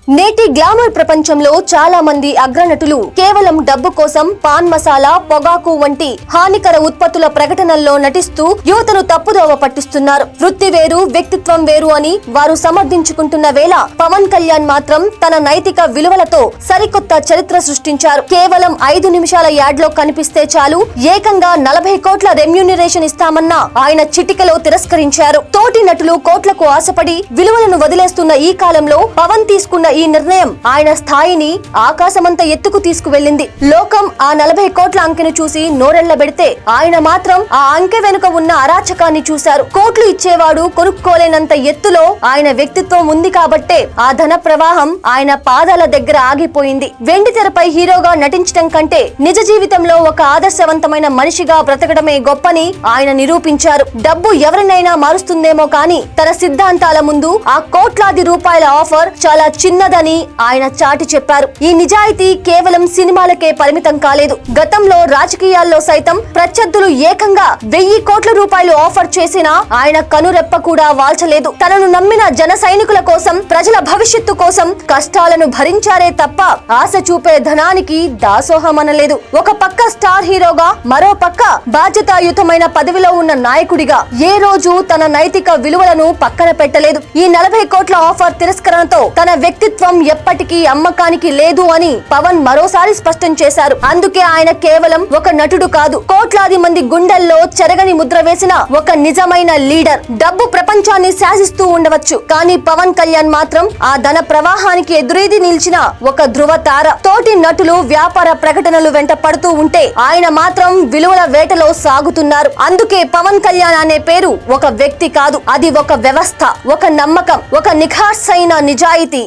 నేటి గ్లామర్ ప్రపంచంలో చాలా మంది అగ్రనటులు కేవలం డబ్బు కోసం పాన్ మసాలా, పొగాకు వంటి హానికర ఉత్పత్తుల ప్రకటనల్లో నటిస్తూ యువతను తప్పుదోవ పట్టిస్తున్నారు. వృత్తి వేరు, వ్యక్తిత్వం వేరు అని వారు సమర్థించుకుంటున్న వేళ పవన్ కళ్యాణ్ మాత్రం తన నైతిక విలువలతో సరికొత్త చరిత్ర సృష్టించారు. కేవలం 5 నిమిషాల యాడ్ లో కనిపిస్తే చాలు ఏకంగా 40 కోట్ల రెమ్యూనరేషన్ ఇస్తామన్న ఆయన చిటికలో తిరస్కరించారు. తోటి నటులు కోట్లకు ఆశపడి విలువలను వదిలేస్తున్న ఈ కాలంలో పవన్ తీసుకున్న ఈ నిర్ణయం ఆయన స్థాయిని ఆకాశమంత ఎత్తుకు తీసుకువెళ్లింది. లోకం ఆ 40 కోట్ల అంకెను చూసి నోరెళ్లబెడితే ఆయన మాత్రం ఆ అంకె వెనుక ఉన్న అరాచకాన్ని చూశారు. కోట్లు ఇచ్చేవాడు కొనుక్కోలేనంత ఎత్తులో ఆయన వ్యక్తిత్వం ఉంది కాబట్టే ఆ ధన ప్రవాహం ఆయన పాదాల దగ్గర ఆగిపోయింది. వెండి తెరపై హీరోగా నటించడం కంటే నిజ జీవితంలో ఒక ఆదర్శవంతమైన మనిషిగా బ్రతకడమే గొప్పని ఆయన నిరూపించారు. డబ్బు ఎవరినైనా మారుస్తుందేమో కానీ తన సిద్ధాంతాల ముందు ఆ కోట్లాది రూపాయల ఆఫర్ చాలా చిన్నదని ఆయన చాటి చెప్పారు. ఈ నిజాయితీ కేవలం సినిమాలకే పరిమితం కాలేదు. గతంలో రాజకీయాల్లో సైతం ప్రత్యర్థులు ఏకంగా 1000 కోట్ల రూపాయలు ఆఫర్ చేసినా ఆయన కనురెప్ప కూడా వాల్చలేదు. తనను నమ్మిన జన సైనికుల కోసం, ప్రజల భవిష్యత్తు కోసం కష్టాలను భరించారే తప్ప ఆశ చూపే ధనానికి దాసోహమనలేదు. ఒక పక్క స్టార్ హీరోగా, మరో పక్క బాధ్యతాయుతమైన పదవిలో ఉన్న నాయకుడిగా ఏ రోజు తన నైతిక విలువలను పక్కన పెట్టలేదు. ఈ 40 కోట్ల ఆఫర్ తిరస్కరణతో తన వ్యక్తిత్వం ఎప్పటికీ అమ్మకానికి లేదు అని పవన్ మరోసారి స్పష్టం చేశారు. అందుకే ఆయన కేవలం ఒక నటుడు కాదు, కోట్లాది మంది గుండెల్లో చెరగని ముద్ర వేసిన ఒక నిజమైన లీడర్. డబ్బు ప్రపంచాన్ని శాసిస్తూ ఉండవచ్చు, కానీ పవన్ కళ్యాణ్ మాత్రం ఆ ధన ప్రవాహానికి ఎదురేది నిలిచిన ఒక ధృవ తార. తోటి నటులు వ్యాపార ప్రకటనలు వెంట పడుతూ ఉంటే ఆయన మాత్రం విలువల వేటలో సాగుతున్నారు. అందుకే పవన్ కళ్యాణ్ అనే పేరు ఒక వ్యక్తి కాదు, అది ఒక వ్యవస్థ, ఒక నమ్మకం, ఒక నిఖార్సైన నిజాయితీ.